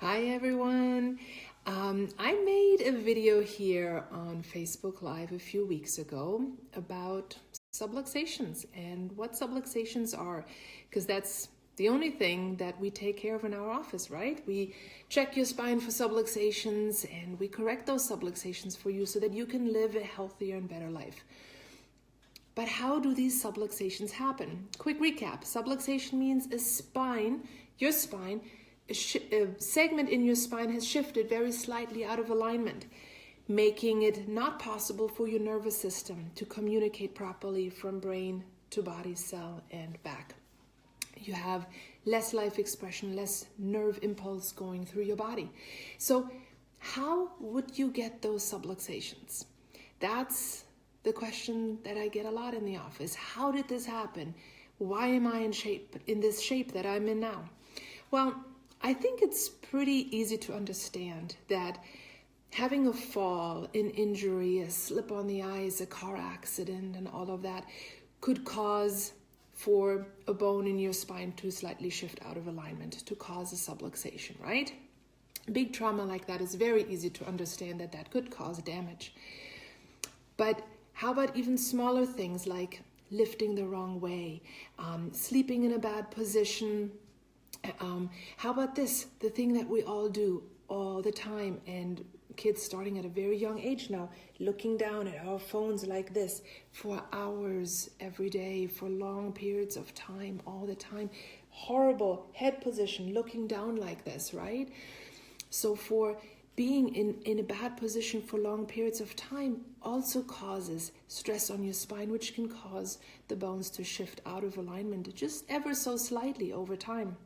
Hi everyone. I made a video here on Facebook Live a few weeks ago about subluxations and what subluxations are, because that's the only thing that we take care of in our office, right? We check your spine for subluxations and we correct those subluxations for you so that you can live a healthier and better life. But how do these subluxations happen? Quick recap. Subluxation means your spine, a segment in your spine has shifted very slightly out of alignment, making it not possible for your nervous system to communicate properly from brain to body, cell, and back. You have less life expression, less nerve impulse going through your body. So how would you get those subluxations? That's the question that I get a lot in the office. How did this happen? Why am I in this shape that I'm in now? Well, I think it's pretty easy to understand that having a fall, an injury, a slip on the ice, a car accident, and all of that could cause for a bone in your spine to slightly shift out of alignment, to cause a subluxation, right? Big trauma like that is very easy to understand that could cause damage. But how about even smaller things like lifting the wrong way, sleeping in a bad position? How about this, the thing that we all do all the time, and kids starting at a very young age now, looking down at our phones like this for hours every day, for long periods of time, all the time. Horrible head position, looking down like this, right? So for being in a bad position for long periods of time also causes stress on your spine, which can cause the bones to shift out of alignment just ever so slightly over time.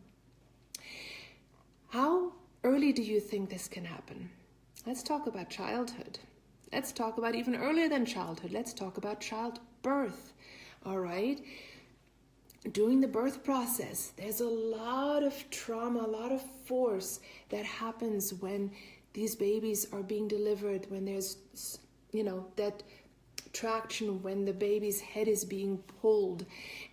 How early do you think this can happen? Let's talk about childhood. Let's talk about even earlier than childhood. Let's talk about childbirth, all right? During the birth process, there's a lot of trauma, a lot of force that happens when these babies are being delivered, when there's, that traction, when the baby's head is being pulled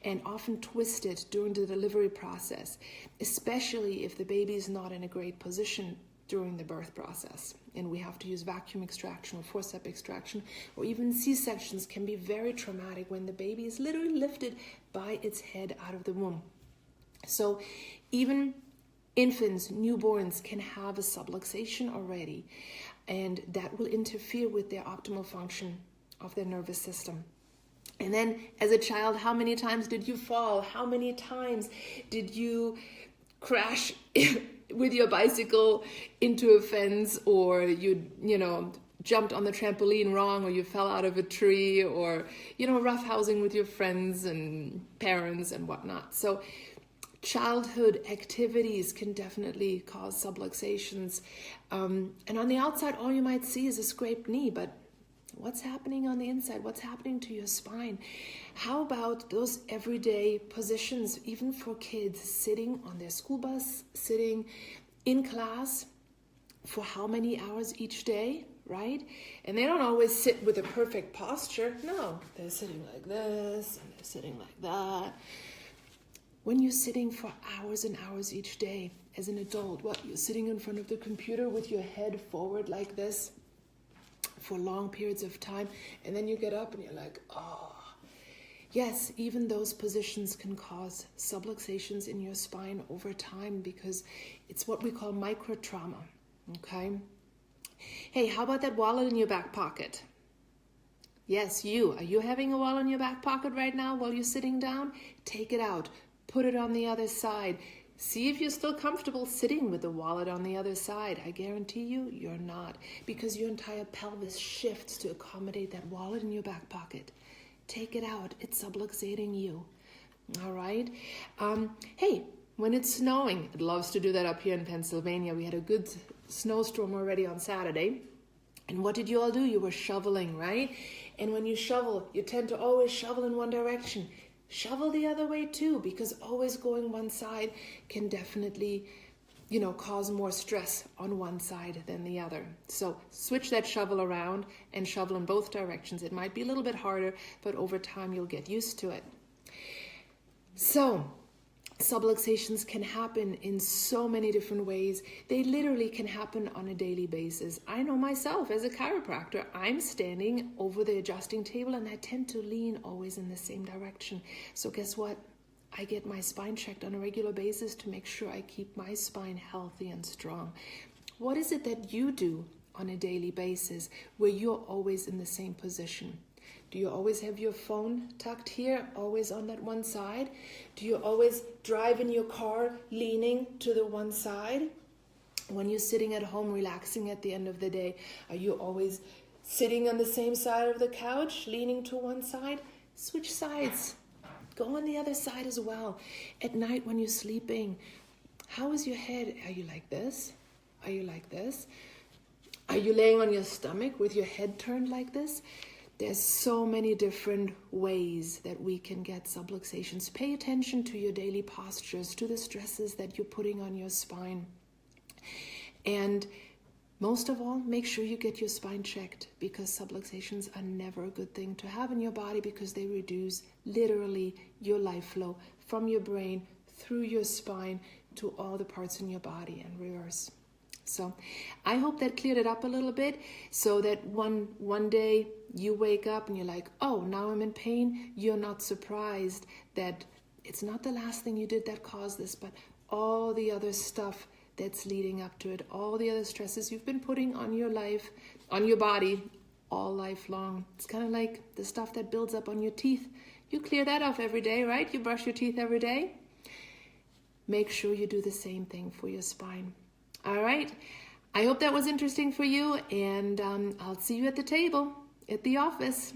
and often twisted during the delivery process, especially if the baby is not in a great position during the birth process. And we have to use vacuum extraction or forceps extraction, or even C-sections can be very traumatic when the baby is literally lifted by its head out of the womb. So even infants, newborns can have a subluxation already, and that will interfere with their optimal function of their nervous system. And then as a child, how many times did you fall? How many times did you crash with your bicycle into a fence, or you jumped on the trampoline wrong, or you fell out of a tree, or roughhousing with your friends and parents and whatnot? So childhood activities can definitely cause subluxations. And on the outside, all you might see is a scraped knee, but what's happening on the inside? What's happening to your spine? How about those everyday positions, even for kids, sitting on their school bus, sitting in class for how many hours each day, right? And they don't always sit with a perfect posture. No, they're sitting like this and they're sitting like that. When you're sitting for hours and hours each day as an adult, you're sitting in front of the computer with your head forward like this for long periods of time, and then you get up and you're like, oh. Yes, even those positions can cause subluxations in your spine over time, because it's what we call microtrauma, okay? Hey, how about that wallet in your back pocket? Yes, you. Are you having a wallet in your back pocket right now while you're sitting down? Take it out. Put it on the other side. See if you're still comfortable sitting with the wallet on the other side. I guarantee you're not, because your entire pelvis shifts to accommodate that wallet in your back pocket. Take it out. It's subluxating you. All right? Hey, when it's snowing, it loves to do that up here in Pennsylvania. We had a good snowstorm already on Saturday. And what did you all do? You were shoveling, right? And when you shovel, you tend to always shovel in one direction. Shovel the other way too, because always going one side can definitely, cause more stress on one side than the other. So switch that shovel around and shovel in both directions. It might be a little bit harder, but over time you'll get used to it. So Subluxations can happen in so many different ways. They literally can happen on a daily basis. I know myself as a chiropractor, I'm standing over the adjusting table and I tend to lean always in the same direction. So guess what? I get my spine checked on a regular basis to make sure I keep my spine healthy and strong. What is it that you do on a daily basis where you're always in the same position? Do you always have your phone tucked here, always on that one side? Do you always drive in your car leaning to the one side? When you're sitting at home relaxing at the end of the day, are you always sitting on the same side of the couch, leaning to one side? Switch sides. Go on the other side as well. At night when you're sleeping, how is your head? Are you like this? Are you like this? Are you laying on your stomach with your head turned like this? There's so many different ways that we can get subluxations. Pay attention to your daily postures, to the stresses that you're putting on your spine. And most of all, make sure you get your spine checked, because subluxations are never a good thing to have in your body, because they reduce literally your life flow from your brain through your spine to all the parts in your body and reverse. So I hope that cleared it up a little bit, so that one day you wake up and you're like, oh, now I'm in pain. You're not surprised that it's not the last thing you did that caused this, but all the other stuff that's leading up to it, all the other stresses you've been putting on your life, on your body, all life long. It's kind of like the stuff that builds up on your teeth. You clear that off every day, right? You brush your teeth every day. Make sure you do the same thing for your spine. All right. I hope that was interesting for you, and I'll see you at the table, at the office.